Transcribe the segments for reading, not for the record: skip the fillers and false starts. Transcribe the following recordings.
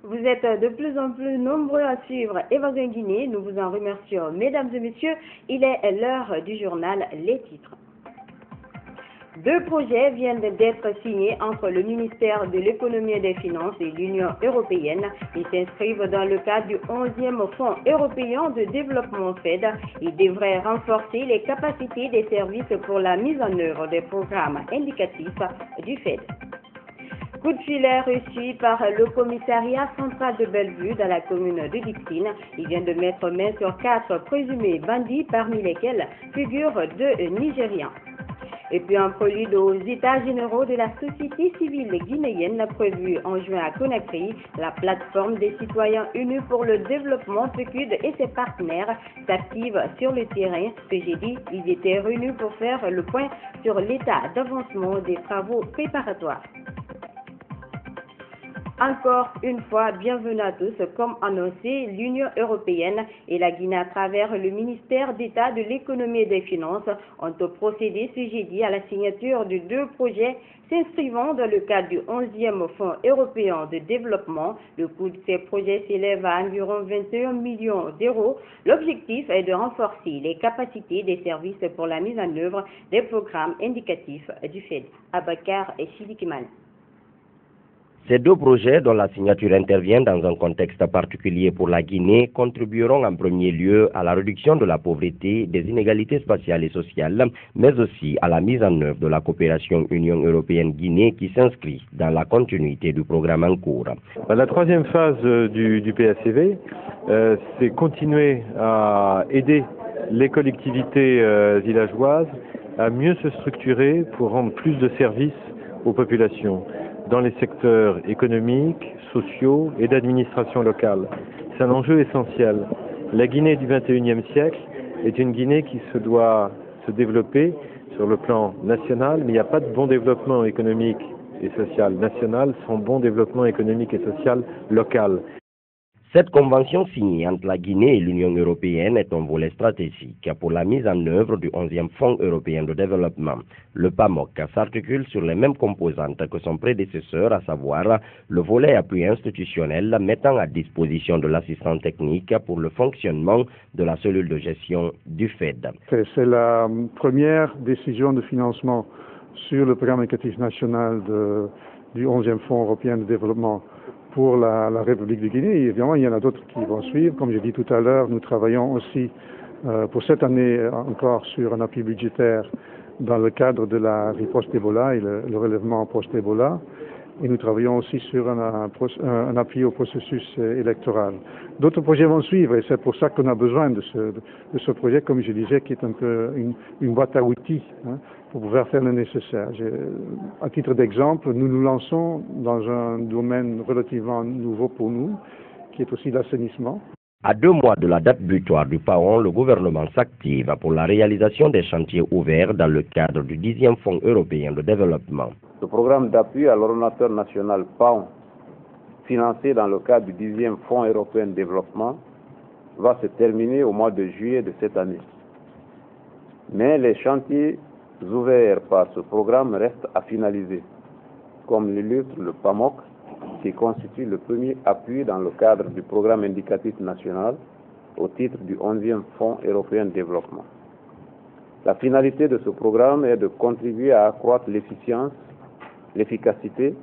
Vous êtes de plus en plus nombreux à suivre Évasion Guinée. Nous vous en remercions, mesdames et messieurs. Il est l'heure du journal Les Titres. Deux projets viennent d'être signés entre le ministère de l'Économie et des Finances et l'Union européenne. Ils s'inscrivent dans le cadre du 11e Fonds européen de développement FED. Ils devraient renforcer les capacités des services pour la mise en œuvre des programmes indicatifs du FED. Coup de filet reçu par le commissariat central de Bellevue dans la commune de Dixine. Il vient de mettre main sur 4 présumés bandits, parmi lesquels figurent 2 Nigérians. Et puis un prélude aux états généraux de la société civile guinéenne prévu en juin à Conakry, la plateforme des citoyens unis pour le développement PECUD et ses partenaires s'activent sur le terrain. Ce jeudi, ils étaient réunis pour faire le point sur l'état d'avancement des travaux préparatoires. Encore une fois, bienvenue à tous. Comme annoncé, l'Union européenne et la Guinée, à travers le ministère d'État de l'Économie et des Finances, ont procédé ce jeudi à la signature de 2 projets s'inscrivant dans le cadre du 11e Fonds européen de développement. Le coût de ces projets s'élève à environ 21 millions d'euros. L'objectif est de renforcer les capacités des services pour la mise en œuvre des programmes indicatifs du FED. Abakar et Chidikiman. Ces 2 projets, dont la signature intervient dans un contexte particulier pour la Guinée, contribueront en premier lieu à la réduction de la pauvreté, des inégalités spatiales et sociales, mais aussi à la mise en œuvre de la coopération Union européenne-Guinée qui s'inscrit dans la continuité du programme en cours. La 3e phase du PACV, c'est continuer à aider les collectivités villageoises à mieux se structurer pour rendre plus de services aux populations dans les secteurs économiques, sociaux et d'administration locale. C'est un enjeu essentiel. La Guinée du XXIe siècle est une Guinée qui doit se développer sur le plan national, mais il n'y a pas de bon développement économique et social national sans bon développement économique et social local. Cette convention signée entre la Guinée et l'Union européenne est un volet stratégique pour la mise en œuvre du 11e Fonds européen de développement. Le PAMOC s'articule sur les mêmes composantes que son prédécesseur, à savoir le volet appui institutionnel mettant à disposition de l'assistance technique pour le fonctionnement de la cellule de gestion du FED. C'est la première décision de financement sur le programme indicatif national du 11e Fonds européen de développement pour la République de Guinée. Et évidemment, il y en a d'autres qui vont suivre. Comme j'ai dit tout à l'heure, nous travaillons aussi pour cette année encore sur un appui budgétaire dans le cadre de la riposte Ebola et le relèvement post-Ebola. Et nous travaillons aussi sur un appui au processus électoral. D'autres projets vont suivre et c'est pour ça qu'on a besoin de ce projet, comme je disais, qui est un peu une boîte à outils pour pouvoir faire le nécessaire. À titre d'exemple, nous nous lançons dans un domaine relativement nouveau pour nous, qui est aussi l'assainissement. À 2 mois de la date butoir du PAON, le gouvernement s'active pour la réalisation des chantiers ouverts dans le cadre du 10e Fonds européen de développement. Le programme d'appui à l'ordonnateur national PAON, financé dans le cadre du 10e Fonds européen de développement, va se terminer au mois de juillet de cette année. Mais les chantiers ouverts par ce programme restent à finaliser, comme l'illustre le PAMOC, qui constitue le premier appui dans le cadre du programme indicatif national au titre du 11e Fonds européen de développement. La finalité de ce programme est de contribuer à accroître l'efficience, l'efficacité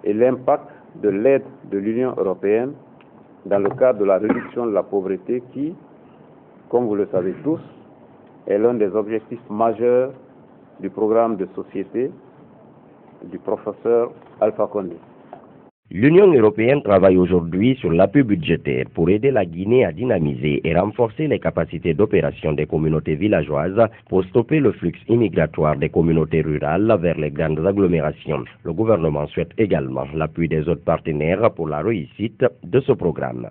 et l'impact de l'aide de l'Union européenne dans le cadre de la réduction de la pauvreté qui, comme vous le savez tous, est l'un des objectifs majeurs du programme de société du professeur Alpha Condé. L'Union européenne travaille aujourd'hui sur l'appui budgétaire pour aider la Guinée à dynamiser et renforcer les capacités d'opération des communautés villageoises pour stopper le flux immigratoire des communautés rurales vers les grandes agglomérations. Le gouvernement souhaite également l'appui des autres partenaires pour la réussite de ce programme.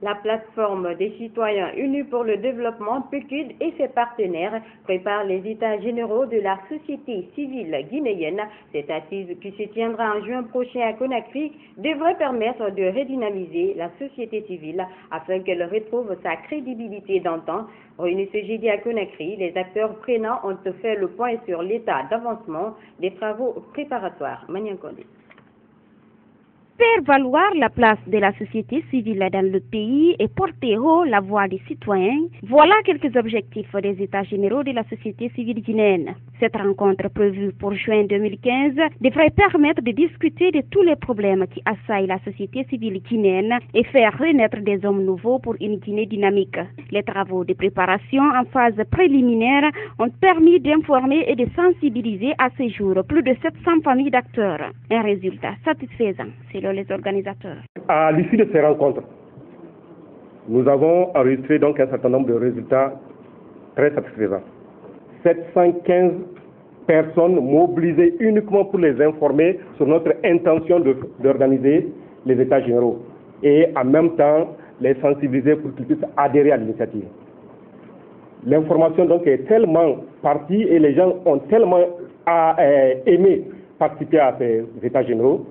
La plateforme des citoyens unis pour le développement PECUD et ses partenaires prépare les états généraux de la société civile guinéenne. Cette assise qui se tiendra en juin prochain à Conakry devrait permettre de redynamiser la société civile afin qu'elle retrouve sa crédibilité d'antan. Réunis ce jeudi à Conakry, les acteurs prenants ont fait le point sur l'état d'avancement des travaux préparatoires. Maniankondé. Faire valoir la place de la société civile dans le pays et porter haut la voix des citoyens, voilà quelques objectifs des États généraux de la société civile guinéenne. Cette rencontre prévue pour juin 2015 devrait permettre de discuter de tous les problèmes qui assaillent la société civile guinéenne et faire renaître des hommes nouveaux pour une Guinée dynamique. Les travaux de préparation en phase préliminaire ont permis d'informer et de sensibiliser à ce jour plus de 700 familles d'acteurs. Un résultat satisfaisant selon les organisateurs. À l'issue de ces rencontres, nous avons enregistré donc un certain nombre de résultats très satisfaisants. 715 personnes mobilisées uniquement pour les informer sur notre intention d'organiser les États généraux et en même temps les sensibiliser pour qu'ils puissent adhérer à l'initiative. L'information donc est tellement partie et les gens ont tellement aimé participer à ces États généraux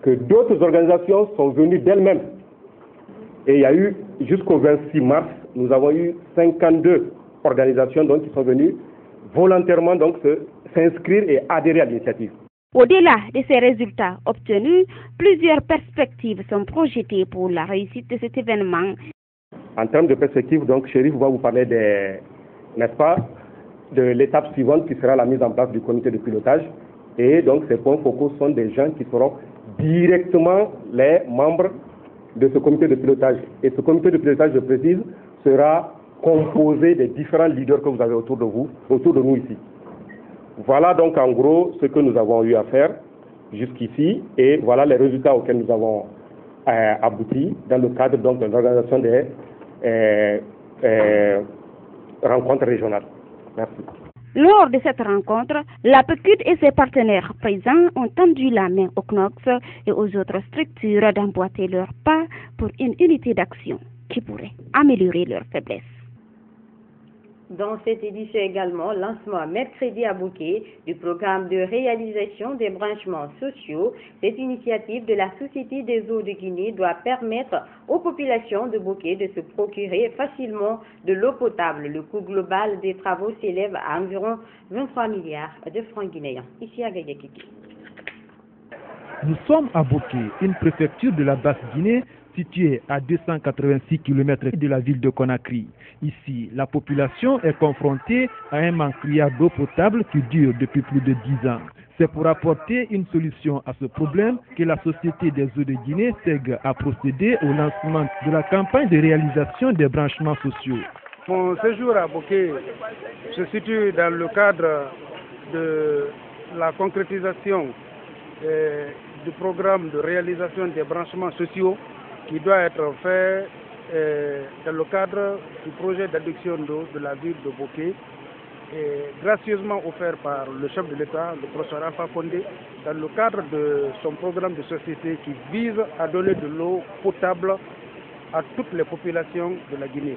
que d'autres organisations sont venues d'elles-mêmes. Et il y a eu, jusqu'au 26 mars, nous avons eu 52 organisations donc, qui sont venues volontairement donc, s'inscrire et adhérer à l'initiative. Au-delà de ces résultats obtenus, plusieurs perspectives sont projetées pour la réussite de cet événement. En termes de perspectives, donc, Chérif va vous parler n'est-ce pas, de l'étape suivante qui sera la mise en place du comité de pilotage. Et donc, ces points focaux sont des gens qui seront directement les membres de ce comité de pilotage. Et ce comité de pilotage, je précise, sera composé des différents leaders que vous avez autour de vous, autour de nous ici. Voilà donc en gros ce que nous avons eu à faire jusqu'ici et voilà les résultats auxquels nous avons abouti dans le cadre donc de l'organisation des rencontres régionales. Merci. Lors de cette rencontre, la PECUD et ses partenaires présents ont tendu la main aux CNOX et aux autres structures d'emboîter leurs pas pour une unité d'action qui pourrait améliorer leurs faiblesses. Dans cette édition également, lancement mercredi à Boké du programme de réalisation des branchements sociaux. Cette initiative de la Société des eaux de Guinée doit permettre aux populations de Boké de se procurer facilement de l'eau potable. Le coût global des travaux s'élève à environ 23 milliards de francs guinéens. Ici à Gayakiki. Nous sommes à Boké, une préfecture de la Basse-Guinée située à 286 km de la ville de Conakry. Ici, la population est confrontée à un manque criard d'eau potable qui dure depuis plus de 10 ans. C'est pour apporter une solution à ce problème que la Société des eaux de Guinée, SEG, a procédé au lancement de la campagne de réalisation des branchements sociaux. Mon séjour à Boké se situe dans le cadre de la concrétisation du programme de réalisation des branchements sociaux qui doit être fait dans le cadre du projet d'adduction d'eau de la ville de Boké, gracieusement offert par le chef de l'État, le professeur Alpha Condé, dans le cadre de son programme de société qui vise à donner de l'eau potable à toutes les populations de la Guinée.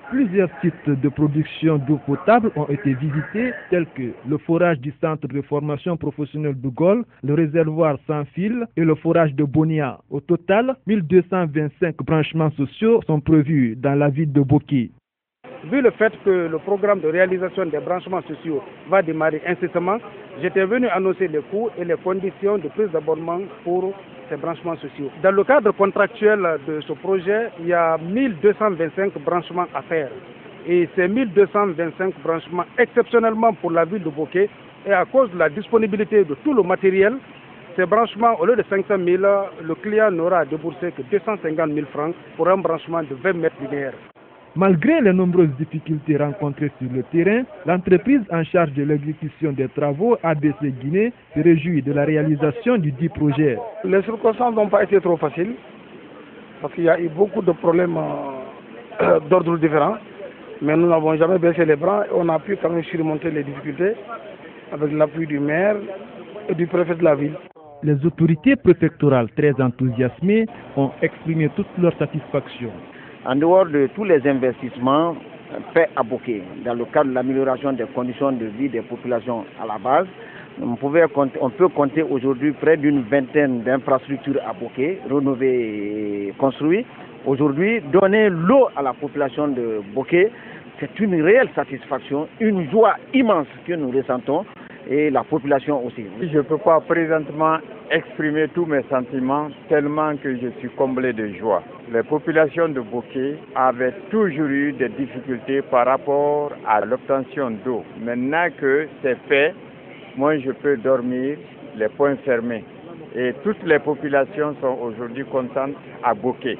Plusieurs sites de production d'eau potable ont été visités, tels que le forage du centre de formation professionnelle de Gaulle, le réservoir sans fil et le forage de Bonia. Au total, 1225 branchements sociaux sont prévus dans la ville de Boké. Vu le fait que le programme de réalisation des branchements sociaux va démarrer incessamment, j'étais venu annoncer les coûts et les conditions de prise d'abonnement pour ces branchements sociaux. Dans le cadre contractuel de ce projet, il y a 1225 branchements à faire. Et ces 1225 branchements, exceptionnellement pour la ville de Boké, et à cause de la disponibilité de tout le matériel, ces branchements, au lieu de 500 000, le client n'aura à débourser que 250 000 francs pour un branchement de 20 mètres linéaires. Malgré les nombreuses difficultés rencontrées sur le terrain, l'entreprise en charge de l'exécution des travaux ABC Guinée se réjouit de la réalisation du dit projet. Les circonstances n'ont pas été trop faciles parce qu'il y a eu beaucoup de problèmes d'ordre différents, mais nous n'avons jamais baissé les bras et on a pu quand même surmonter les difficultés avec l'appui du maire et du préfet de la ville. Les autorités préfectorales très enthousiasmées ont exprimé toute leur satisfaction. En dehors de tous les investissements faits à Boké, dans le cadre de l'amélioration des conditions de vie des populations à la base, on peut compter aujourd'hui près d'une vingtaine d'infrastructures à Boké, rénovées et construites. Aujourd'hui, donner l'eau à la population de Boké, c'est une réelle satisfaction, une joie immense que nous ressentons et la population aussi. Je ne peux pas présentement exprimer tous mes sentiments tellement que je suis comblé de joie. Les populations de Boké avaient toujours eu des difficultés par rapport à l'obtention d'eau. Maintenant que c'est fait, moi je peux dormir les poings fermés. Et toutes les populations sont aujourd'hui contentes à Boké,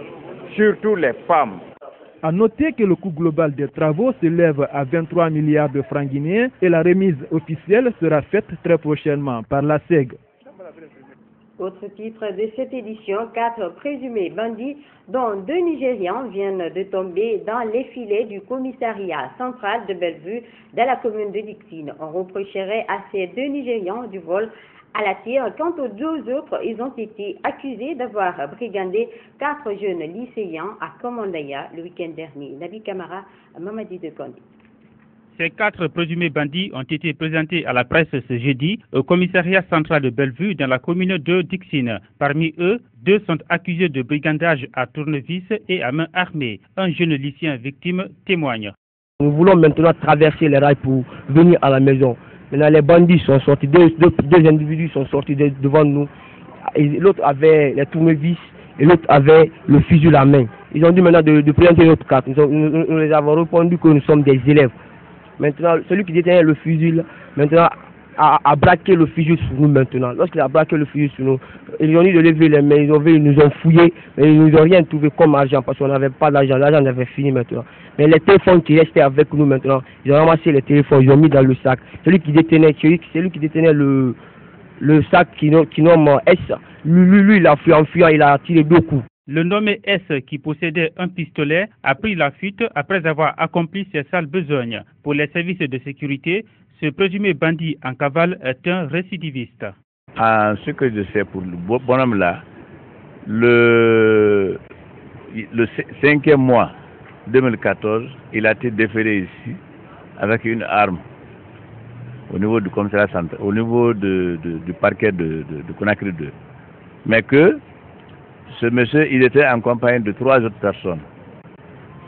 surtout les femmes. À noter que le coût global des travaux s'élève à 23 milliards de francs guinéens et la remise officielle sera faite très prochainement par la SEG. Autre titre de cette édition, 4 présumés bandits, dont 2 Nigérians, viennent de tomber dans les filets du commissariat central de Bellevue, dans la commune de Dixine. On reprocherait à ces 2 Nigérians du vol à la tire. Quant aux 2 autres, ils ont été accusés d'avoir brigandé 4 jeunes lycéens à Komandaya le week-end dernier. Nabi Kamara, Mamadi de Kondi. Ces 4 présumés bandits ont été présentés à la presse ce jeudi au commissariat central de Bellevue dans la commune de Dixine. Parmi eux, 2 sont accusés de brigandage à tournevis et à main armée. Un jeune lycéen victime témoigne. Nous voulons maintenant traverser les rails pour venir à la maison. Maintenant, les bandits sont sortis, deux individus sont sortis devant nous. L'autre avait les tournevis et l'autre avait le fusil à main. Ils ont dit maintenant de présenter notre carte. Nous les avons répondu que nous sommes des élèves. Maintenant, celui qui détenait le fusil, maintenant, a braqué le fusil sur nous maintenant. Lorsqu'il a braqué le fusil sur nous, ils ont dit de lever les mains, ils nous ont fouillé, mais ils nous ont rien trouvé comme argent parce qu'on n'avait pas d'argent. L'argent avait fini maintenant. Mais les téléphones qui restaient avec nous maintenant, ils ont ramassé les téléphones, ils ont mis dans le sac. Celui qui détenait le sac qui nomme S, lui, il a fui en fuyant, il a tiré 2 coups. Le nommé S, qui possédait un pistolet, a pris la fuite après avoir accompli ses sales besognes. Pour les services de sécurité, ce présumé bandit en cavale est un récidiviste. À ce que je sais pour le bonhomme-là, le 5e mois 2014, il a été déféré ici avec une arme au niveau du commissariat central, au niveau du parquet de Conakry 2. Mais que ce monsieur, il était en compagnie de 3 autres personnes.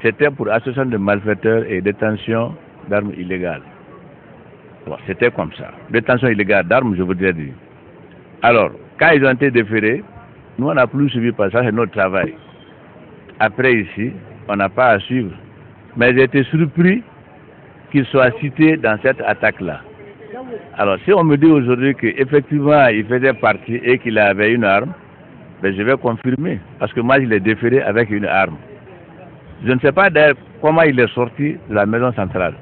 C'était pour association de malfaiteurs et détention d'armes illégales. Bon, c'était comme ça. Détention illégale d'armes, je voudrais dire. Alors, quand ils ont été déférés, nous on n'a plus suivi par ça, c'est notre travail. Après ici, on n'a pas à suivre. Mais j'ai été surpris qu'ils soient cités dans cette attaque-là. Alors, si on me dit aujourd'hui qu'effectivement il faisait partie et qu'il avait une arme, ben, je vais confirmer. Parce que moi, je l'ai déféré avec une arme. Je ne sais pas d'ailleurs comment il est sorti de la maison centrale.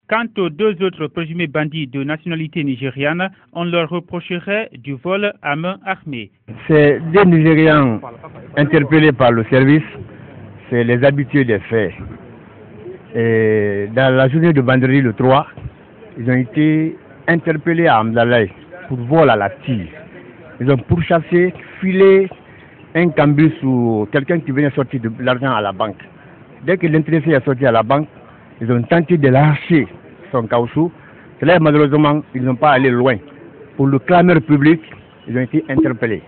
Quant aux 2 autres présumés bandits de nationalité nigériane, on leur reprocherait du vol à main armée. Ces 2 Nigérians interpellés par le service, c'est les habitués des faits. Et dans la journée de vendredi le 3, ils ont été interpellés à Amdalaï pour vol à la tire. Ils ont pourchassé, filé un cambus sur quelqu'un qui venait sortir de l'argent à la banque. Dès que l'intéressé est sorti à la banque, ils ont tenté de lâcher son caoutchouc. Là, malheureusement, ils n'ont pas allé loin. Pour le clameur public, ils ont été interpellés.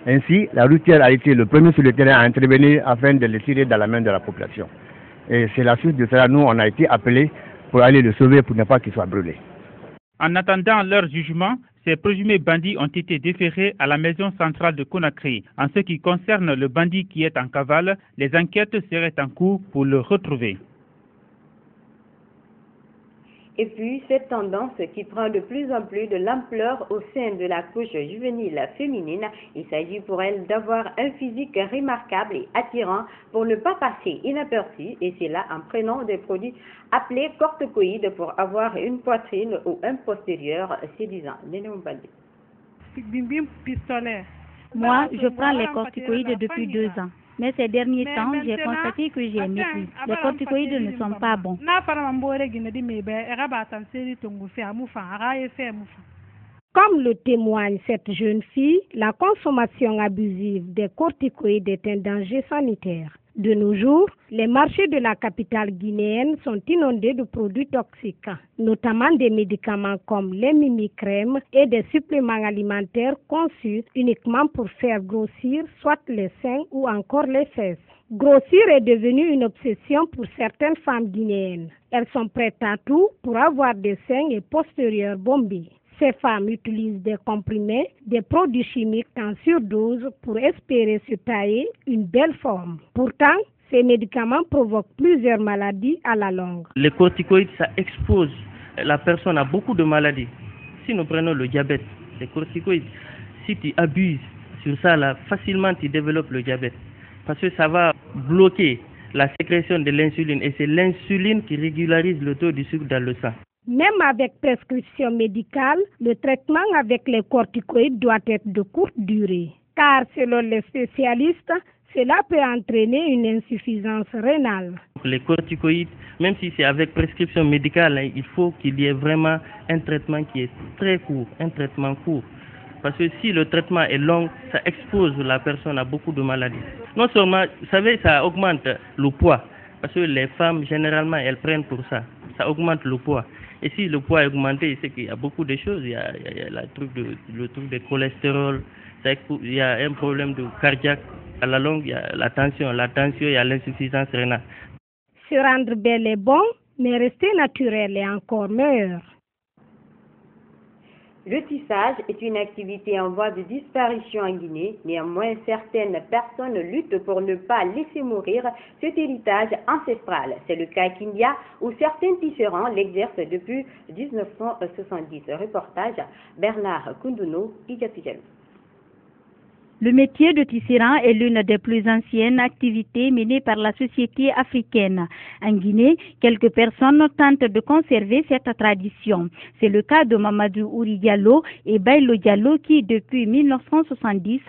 Ainsi, la routière a été le premier sur le terrain à intervenir afin de les tirer dans la main de la population. Et c'est la suite de cela, nous, on a été appelés pour aller le sauver pour ne pas qu'il soit brûlé. En attendant leur jugement, ces présumés bandits ont été déférés à la maison centrale de Conakry. En ce qui concerne le bandit qui est en cavale, les enquêtes seraient en cours pour le retrouver. Et puis, cette tendance qui prend de plus en plus de l'ampleur au sein de la couche juvénile féminine, il s'agit pour elle d'avoir un physique remarquable et attirant pour ne pas passer inaperçu, et c'est là en prenant des produits appelés corticoïdes pour avoir une poitrine ou un postérieur séduisant. Moi, je prends les corticoïdes depuis 2 ans. Mais ces derniers temps, j'ai constaté que j'ai maigri. Les corticoïdes ne sont pas bons. Comme le témoigne cette jeune fille, la consommation abusive des corticoïdes est un danger sanitaire. De nos jours, les marchés de la capitale guinéenne sont inondés de produits toxiques, notamment des médicaments comme les mimicrèmes et des suppléments alimentaires conçus uniquement pour faire grossir soit les seins ou encore les fesses. Grossir est devenu une obsession pour certaines femmes guinéennes. Elles sont prêtes à tout pour avoir des seins et postérieurs bombés. Ces femmes utilisent des comprimés, des produits chimiques en surdose pour espérer se tailler une belle forme. Pourtant, ces médicaments provoquent plusieurs maladies à la longue. Les corticoïdes, ça expose la personne à beaucoup de maladies. Si nous prenons le diabète, les corticoïdes, si tu abuses sur ça, là, facilement tu développes le diabète. Parce que ça va bloquer la sécrétion de l'insuline et c'est l'insuline qui régularise le taux du sucre dans le sang. Même avec prescription médicale, le traitement avec les corticoïdes doit être de courte durée. Car selon les spécialistes, cela peut entraîner une insuffisance rénale. Les corticoïdes, même si c'est avec prescription médicale, il faut qu'il y ait vraiment un traitement qui est très court, un traitement court. Parce que si le traitement est long, ça expose la personne à beaucoup de maladies. Non seulement, vous savez, ça augmente le poids. Parce que les femmes, généralement, elles prennent pour ça. Ça augmente le poids. Et si le poids est augmenté, c'est qu'il y a beaucoup de choses. Il y a le truc de cholestérol, il y a un problème de cardiaque. À la longue, il y a la tension, il y a l'insuffisance rénale. Se rendre belle est bon, mais rester naturel est encore meilleur. Le tissage est une activité en voie de disparition en Guinée. Néanmoins, certaines personnes luttent pour ne pas laisser mourir cet héritage ancestral. C'est le cas à Kindia, où certains tisserands l'exercent depuis 1970. Reportage Bernard Koundouno, Idjapidjalou. Le métier de tisserand est l'une des plus anciennes activités menées par la société africaine. En Guinée, quelques personnes tentent de conserver cette tradition. C'est le cas de Mamadou Ouri Diallo et Bailo Diallo qui, depuis 1970,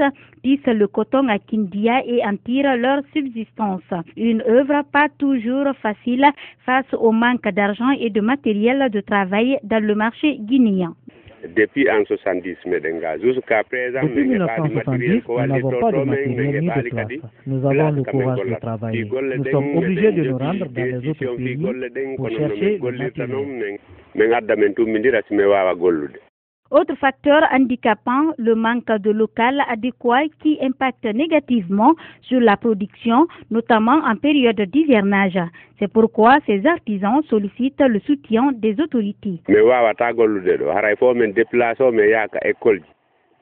tissent le coton à Kindia et en tirent leur subsistance. Une œuvre pas toujours facile face au manque d'argent et de matériel de travail dans le marché guinéen. Depuis en 70, jusqu'à présent, depuis 1970, nous n'avons pas de matériel ni de place. Nous avons le courage de travailler. Nous sommes obligés de nous rendre dans les autres pays pour chercher le matériel. Autre facteur handicapant, le manque de local adéquat qui impacte négativement sur la production, notamment en période d'hivernage. C'est pourquoi ces artisans sollicitent le soutien des autorités.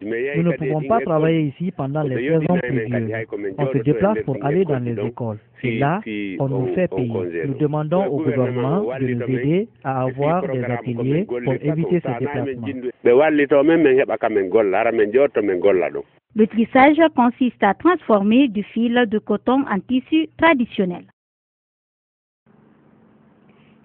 Nous ne pouvons pas travailler ici pendant les saisons pluvieuses. On se déplace pour aller dans les écoles. Et là, on nous fait payer. Nous demandons au gouvernement de nous aider à avoir des ateliers pour éviter ces déplacements. Le tissage consiste à transformer du fil de coton en tissu traditionnel.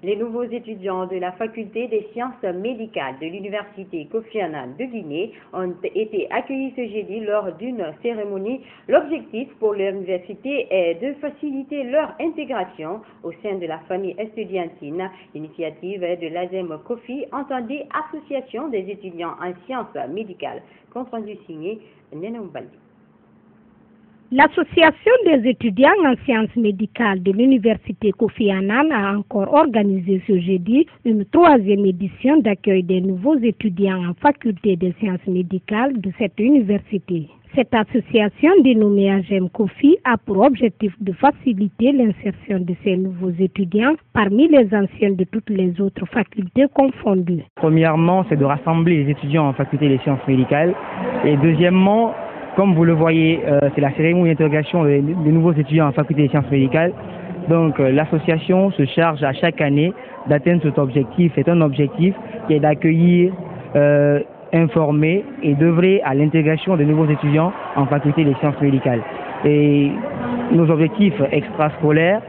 Les nouveaux étudiants de la faculté des sciences médicales de l'université Kofi Annan de Guinée ont été accueillis ce jeudi lors d'une cérémonie. L'objectif pour l'université est de faciliter leur intégration au sein de la famille estudiantine. L'initiative de l'ASEM Kofi, entendez Association des étudiants en sciences médicales. Compte rendu signé Nena Mbali. L'Association des étudiants en sciences médicales de l'université Kofi Annan a encore organisé ce jeudi une 3e édition d'accueil des nouveaux étudiants en faculté des sciences médicales de cette université. Cette association dénommée AGEM Kofi a pour objectif de faciliter l'insertion de ces nouveaux étudiants parmi les anciens de toutes les autres facultés confondues. Premièrement, c'est de rassembler les étudiants en faculté des sciences médicales et deuxièmement, comme vous le voyez, c'est la cérémonie d'intégration des nouveaux étudiants en faculté des sciences médicales. Donc l'association se charge à chaque année d'atteindre cet objectif. C'est un objectif qui est d'accueillir, informer et d'œuvrer à l'intégration des nouveaux étudiants en faculté des sciences médicales. Et nos objectifs extrascolaires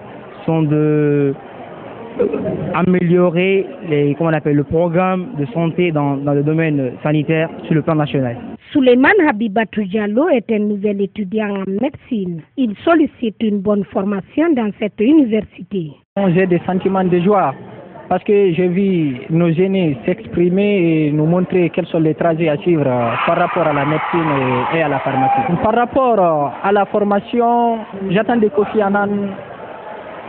sont de améliorer le programme de santé dans le domaine sanitaire sur le plan national. Souleymane Habibatou Diallo est un nouvel étudiant en médecine. Il sollicite une bonne formation dans cette université. J'ai des sentiments de joie parce que j'ai vu nos aînés s'exprimer et nous montrer quels sont les trajets à suivre par rapport à la médecine et à la pharmacie. Par rapport à la formation, j'attends de Kofi Annan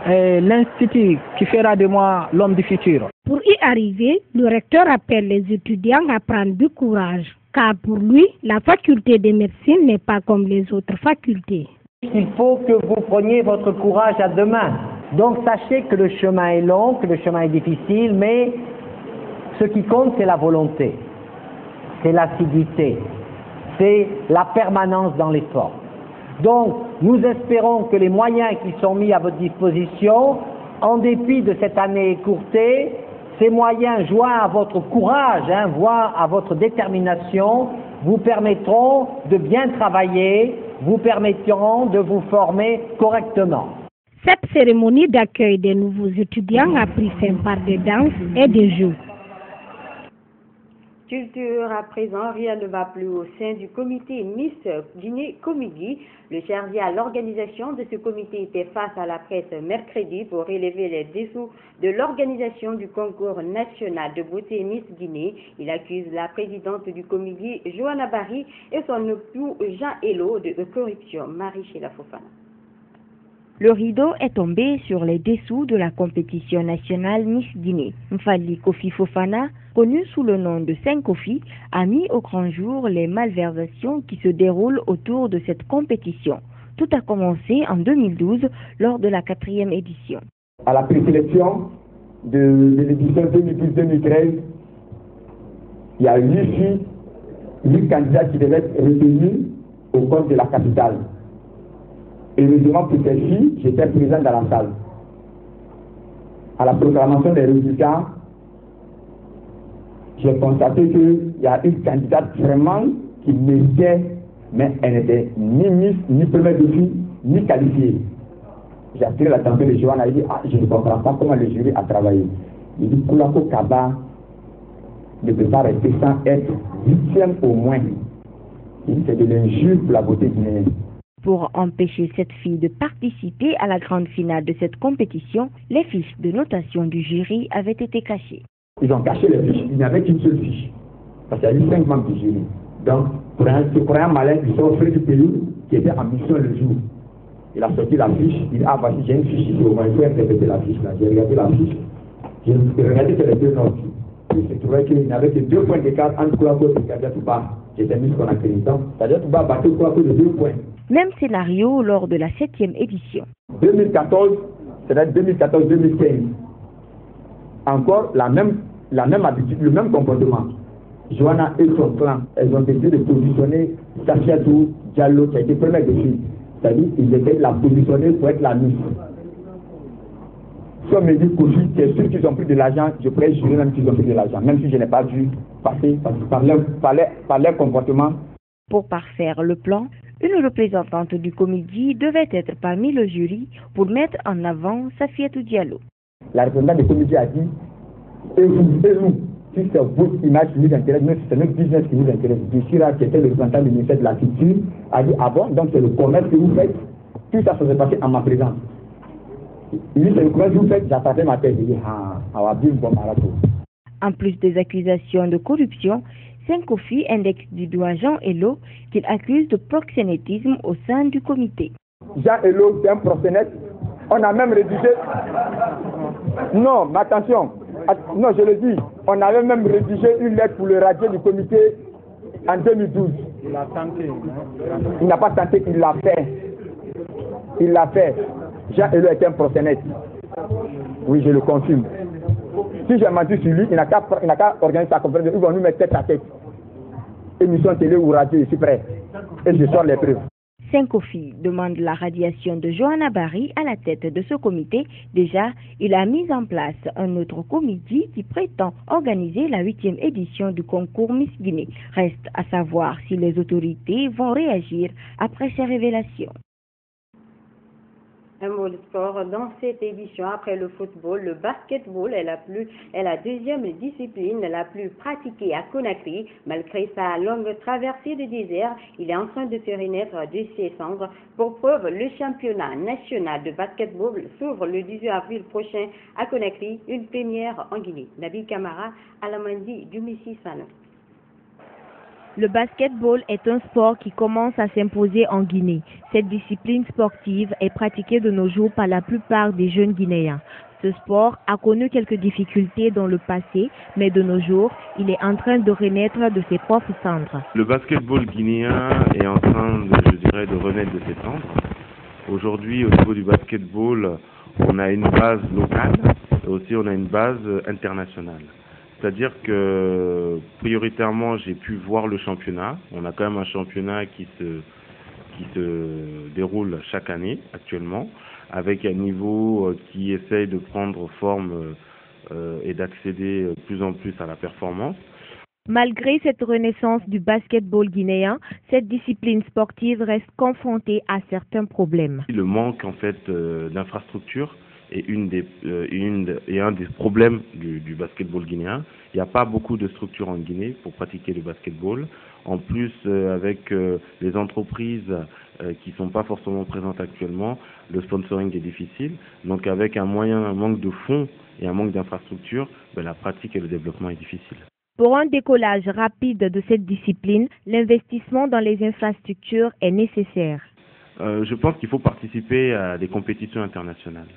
l'institut qui fera de moi l'homme du futur. Pour y arriver, le recteur appelle les étudiants à prendre du courage, car pour lui, la faculté de médecine n'est pas comme les autres facultés. Il faut que vous preniez votre courage à deux mains. Donc sachez que le chemin est long, que le chemin est difficile, mais ce qui compte, c'est la volonté. c'est l'assiduité, c'est la permanence dans l'effort. Donc, nous espérons que les moyens qui sont mis à votre disposition, en dépit de cette année écourtée, ces moyens, joints à votre courage, voire à votre détermination, vous permettront de bien travailler, vous permettront de vous former correctement. Cette cérémonie d'accueil des nouveaux étudiants a pris fin par des danses et des jeux. Culture à présent, rien ne va plus au sein du comité Miss Guinée Comigi. Le chargé à l'organisation de ce comité était face à la presse mercredi pour relever les dessous de l'organisation du concours national de beauté Miss Guinée. Il accuse la présidente du comité, Johanna Barry, et son époux Jean Hello de corruption. Marie-Sheila Fofana. Le rideau est tombé sur les dessous de la compétition nationale Miss Guinée. Mfali Kofi Fofana, connu sous le nom de Saint Kofi, a mis au grand jour les malversations qui se déroulent autour de cette compétition. Tout a commencé en 2012 lors de la 4e édition. À la présélection de l'édition 2012-2013, il y a 8 filles, 8 candidats qui devaient être retenus au compte de la capitale. Et heureusement pour ces filles, j'étais présent dans la salle. À la proclamation des résultats, j'ai constaté qu'il y a une candidate vraiment qui méritait, mais elle n'était ni Miss, ni première de fille, ni qualifiée. J'ai attiré l'attention de Johanna, il dit, je ne comprends pas comment le jury a travaillé. Il dit, Koulako Kaba ne peut pas rester sans être 8e au moins. Il dit, c'est de l'injure pour la beauté guinéenne. Pour empêcher cette fille de participer à la grande finale de cette compétition, les fiches de notation du jury avaient été cachées. Ils ont caché les fiches, il n'y avait qu'une seule fiche. Parce qu'il y a eu 5 membres du jury. Donc, pour un malin, ils sont offrés du pays qui était en mission le jour. Il a sorti la fiche, il dit, voici, j'ai une fiche ici, au moins, il faut interpréter la fiche là. J'ai regardé la fiche, j'ai regardé que les 2 notes. Puis je trouvais qu'il n'y avait que 2 points d'écart entre Koulako et Kadia Touba. J'étais mis qu'on a créé. Donc, Kadia Touba a battu Koulako de 2 points. Même scénario lors de la 7e édition. 2014, c'est-à-dire 2014-2015. Encore la même habitude, le même comportement. Johanna et son clan, elles ont décidé de positionner Safiatou Diallo, qui a été première de filles. C'est-à-dire qu'ils étaient la positionner pour être la Miss. Si on me dit qu'aujourd'hui, c'est sûr qu'ils ont pris de l'argent, je pourrais jurer même qu'ils ont pris de l'argent, même si je n'ai pas dû passer par leur comportement. Pour parfaire le plan, une représentante du comité devait être parmi le jury pour mettre en avant Safiatou Diallo. La représentante du comité a dit, et nous, si c'est votre image qui nous intéresse, mais c'est notre business qui nous intéresse. Bishira, qui était le représentant du ministère de la Culture, a dit, bon, donc c'est le commerce que vous faites, tout ça s'est passé en ma présence. Il dit, c'est le commerce que vous faites, j'attendais ma tête, il dit, on va bien bon marathon. En plus des accusations de corruption, Saint Kofi indexe du doigt Jean Hello qu'il accuse de proxénétisme au sein du comité. Jean Hello, c'est un proxénète. On a même rédigé... Non, mais attention. Non, je le dis. On avait même rédigé une lettre pour le radier du comité en 2012. Il a tenté. Il n'a pas tenté, il l'a fait. Il l'a fait. Jean Hello est un proxénète. Oui, je le confirme. Si j'ai menti sur lui, il n'a qu'à organiser sa conférence. Ils vont nous mettre tête à tête. Émission télé ou radio, je suis prêt. Et je sors les preuves. Saint Kofi demande la radiation de Johanna Barry à la tête de ce comité. Déjà, il a mis en place un autre comité qui prétend organiser la 8e édition du concours Miss Guinée. Reste à savoir si les autorités vont réagir après ces révélations. Un mot de sport dans cette édition. Après le football, le basketball est la deuxième discipline la plus pratiquée à Conakry. Malgré sa longue traversée de désert, il est en train de se renaître de ses cendres. Pour preuve, le championnat national de basketball s'ouvre le 18 avril prochain à Conakry, une première en Guinée. Nabil Camara, Alamandi du Messi Salon. Le basketball est un sport qui commence à s'imposer en Guinée. Cette discipline sportive est pratiquée de nos jours par la plupart des jeunes Guinéens. Ce sport a connu quelques difficultés dans le passé, mais de nos jours, il est en train de renaître de ses propres cendres. Le basketball guinéen est en train, de renaître de ses cendres. Aujourd'hui, au niveau du basketball, on a une base locale et aussi on a une base internationale. C'est-à-dire que prioritairement, j'ai pu voir le championnat. On a quand même un championnat qui se déroule chaque année actuellement, avec un niveau qui essaye de prendre forme et d'accéder de plus en plus à la performance. Malgré cette renaissance du basketball guinéen, cette discipline sportive reste confrontée à certains problèmes. Le manque en fait d'infrastructures est un des problèmes du basketball guinéen. Il n'y a pas beaucoup de structures en Guinée pour pratiquer le basketball. En plus, avec les entreprises qui ne sont pas forcément présentes actuellement, le sponsoring est difficile. Donc avec un manque de fonds et un manque d'infrastructures, la pratique et le développement est difficile. Pour un décollage rapide de cette discipline, l'investissement dans les infrastructures est nécessaire. Je pense qu'il faut participer à des compétitions internationales.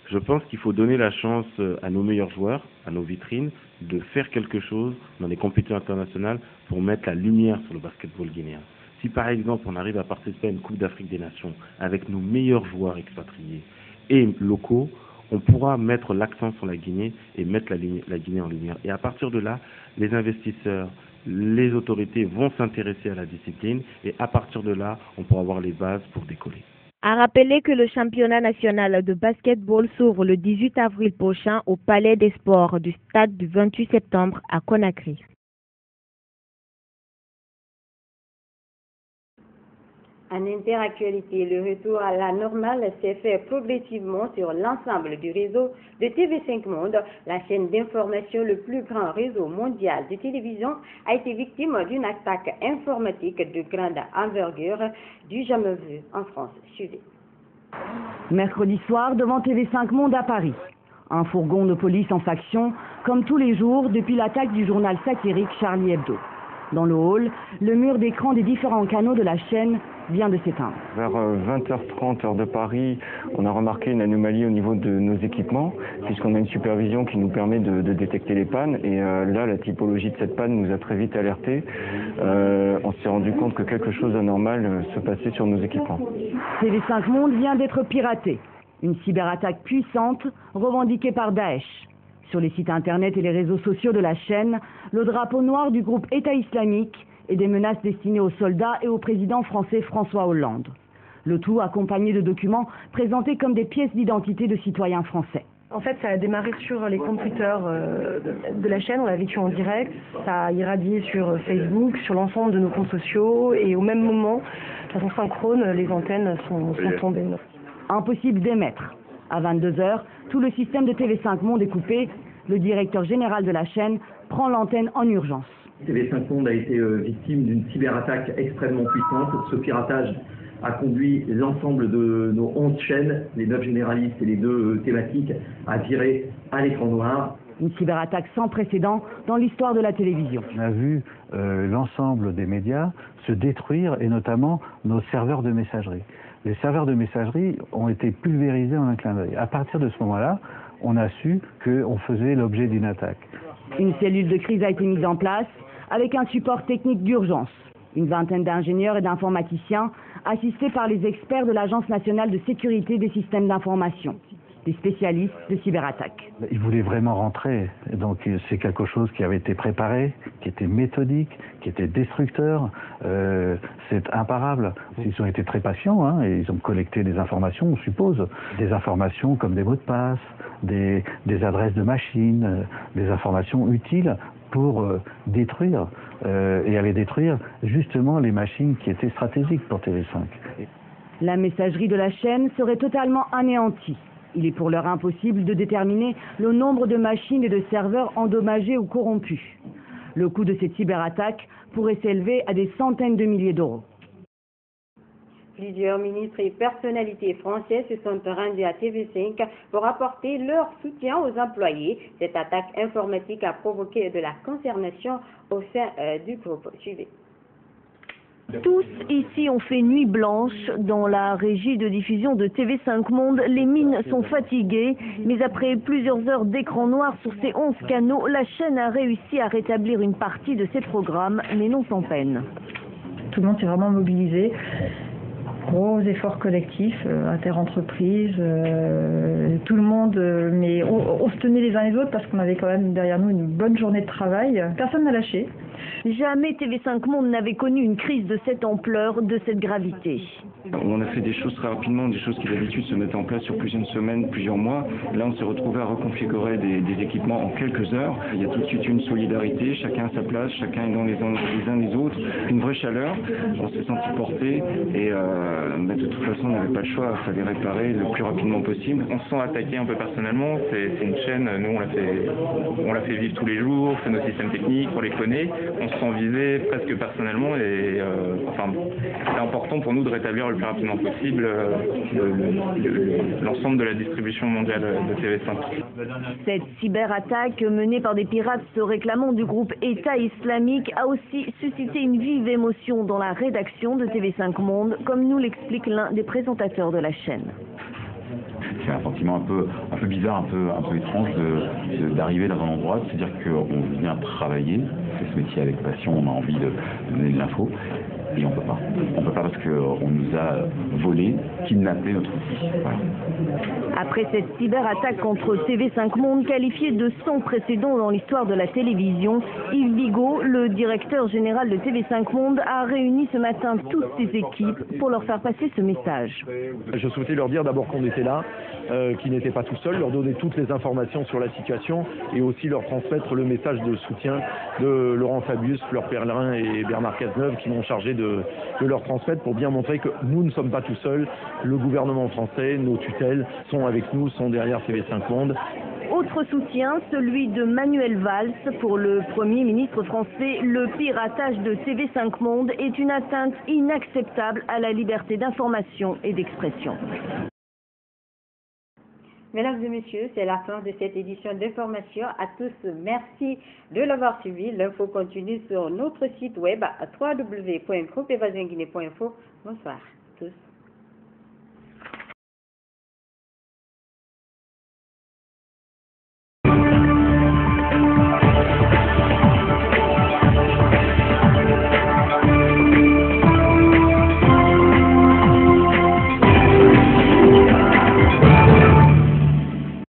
Je pense qu'il faut donner la chance à nos meilleurs joueurs, à nos vitrines, de faire quelque chose dans les compétitions internationales pour mettre la lumière sur le basketball guinéen. Si par exemple on arrive à participer à une Coupe d'Afrique des Nations avec nos meilleurs joueurs expatriés et locaux, on pourra mettre l'accent sur la Guinée et mettre la Guinée en lumière. Et à partir de là, les investisseurs, les autorités vont s'intéresser à la discipline et à partir de là, on pourra avoir les bases pour décoller. À rappeler que le championnat national de basketball s'ouvre le 18 avril prochain au Palais des Sports du stade du 28 septembre à Conakry. En interactualité, le retour à la normale s'est fait progressivement sur l'ensemble du réseau de TV5 Monde. La chaîne d'information, le plus grand réseau mondial de télévision, a été victime d'une attaque informatique de grande envergure du jamais vu en France. Suivez. Mercredi soir, devant TV5 Monde à Paris. Un fourgon de police en faction, comme tous les jours depuis l'attaque du journal satirique Charlie Hebdo. Dans le hall, le mur d'écran des différents canaux de la chaîne vient de s'éteindre. Vers 20h30 heure de Paris, on a remarqué une anomalie au niveau de nos équipements, puisqu'on a une supervision qui nous permet de détecter les pannes. Et là, la typologie de cette panne nous a très vite alertés. On s'est rendu compte que quelque chose d'anormal se passait sur nos équipements. TV5 Monde vient d'être piraté. Une cyberattaque puissante revendiquée par Daesh. Sur les sites internet et les réseaux sociaux de la chaîne, le drapeau noir du groupe État islamique et des menaces destinées aux soldats et au président français François Hollande. Le tout accompagné de documents présentés comme des pièces d'identité de citoyens français. En fait, ça a démarré sur les comptes Twitter de la chaîne, on l'a vécu en direct, ça a irradié sur Facebook, sur l'ensemble de nos comptes sociaux et au même moment, de façon synchrone, les antennes sont tombées. Impossible d'émettre. À 22h, tout le système de TV5 Monde est coupé. Le directeur général de la chaîne prend l'antenne en urgence. TV5 Monde a été victime d'une cyberattaque extrêmement puissante. Ce piratage a conduit l'ensemble de nos 11 chaînes, les 9 généralistes et les 2 thématiques, à virer à l'écran noir. Une cyberattaque sans précédent dans l'histoire de la télévision. On a vu l'ensemble des médias se détruire et notamment nos serveurs de messagerie. Les serveurs de messagerie ont été pulvérisés en un clin d'œil. À partir de ce moment-là, on a su qu'on faisait l'objet d'une attaque. Une cellule de crise a été mise en place avec un support technique d'urgence. Une vingtaine d'ingénieurs et d'informaticiens assistés par les experts de l'Agence nationale de sécurité des systèmes d'information, des spécialistes de cyberattaques. Ils voulaient vraiment rentrer, donc c'est quelque chose qui avait été préparé, qui était méthodique, qui était destructeur, c'est imparable. Ils ont été très patients, et ils ont collecté des informations, on suppose, des informations comme des mots de passe, des adresses de machines, des informations utiles pour détruire, et aller détruire justement les machines qui étaient stratégiques pour TV5. La messagerie de la chaîne serait totalement anéantie. Il est pour l'heure impossible de déterminer le nombre de machines et de serveurs endommagés ou corrompus. Le coût de cette cyberattaque pourrait s'élever à des centaines de milliers d'euros. Plusieurs ministres et personnalités françaises se sont rendus à TV5 pour apporter leur soutien aux employés. Cette attaque informatique a provoqué de la consternation au sein du groupe. Suivez. Tous ici ont fait nuit blanche. Dans la régie de diffusion de TV5 Monde, les mines sont fatiguées. Mais après plusieurs heures d'écran noir sur ses 11 canaux, la chaîne a réussi à rétablir une partie de ses programmes, mais non sans peine. Tout le monde s'est vraiment mobilisé. Gros efforts collectifs, interentreprises, tout le monde, mais on se tenait les uns les autres parce qu'on avait quand même derrière nous une bonne journée de travail. Personne n'a lâché. Jamais TV5 Monde n'avait connu une crise de cette ampleur, de cette gravité. On a fait des choses très rapidement, des choses qui d'habitude se mettaient en place sur plusieurs semaines, plusieurs mois. Là, on s'est retrouvé à reconfigurer des équipements en quelques heures. Il y a tout de suite une solidarité, chacun à sa place, chacun aidant les uns les autres. Une vraie chaleur, on s'est senti porté et de toute façon, on n'avait pas le choix, il fallait réparer le plus rapidement possible. On se sent attaqué un peu personnellement, c'est une chaîne, nous on la fait vivre tous les jours, c'est nos systèmes techniques, on les connaît, on se sent visé presque personnellement et c'est important pour nous de rétablir le plus rapidement possible l'ensemble de la distribution mondiale de TV5. Cette cyberattaque menée par des pirates se réclamant du groupe État islamique a aussi suscité une vive émotion dans la rédaction de TV5 Monde, comme nous l'explique l'un des présentateurs de la chaîne. C'est un sentiment un peu bizarre, un peu étrange d'arriver dans un endroit, de se dire qu'on vient travailler, on fait ce métier avec passion, on a envie de donner de l'info, et on peut pas. On peut pas parce qu'on nous a volé, kidnappé notre outil. Voilà. Après cette cyberattaque contre TV5 Monde qualifiée de sans précédent dans l'histoire de la télévision, Yves Bigot, le directeur général de TV5 Monde, a réuni ce matin toutes ses équipes pour leur faire passer ce message. Je souhaitais leur dire d'abord qu'on était là, qu'ils n'étaient pas tout seuls, leur donner toutes les informations sur la situation et aussi leur transmettre le message de soutien de Laurent Fabius, Fleur Perlin et Bernard Cazeneuve qui m'ont chargé de leur transmettre pour bien montrer que nous ne sommes pas tout seuls. Le gouvernement français, nos tutelles sont avec nous, sont derrière TV5 Monde. Autre soutien, celui de Manuel Valls. Pour le Premier ministre français, le piratage de TV5 Monde est une atteinte inacceptable à la liberté d'information et d'expression. Mesdames et messieurs, c'est la fin de cette édition d'information. À tous, merci de l'avoir suivi. L'info continue sur notre site web à www.groupeevasinguinée.info. Bonsoir à tous.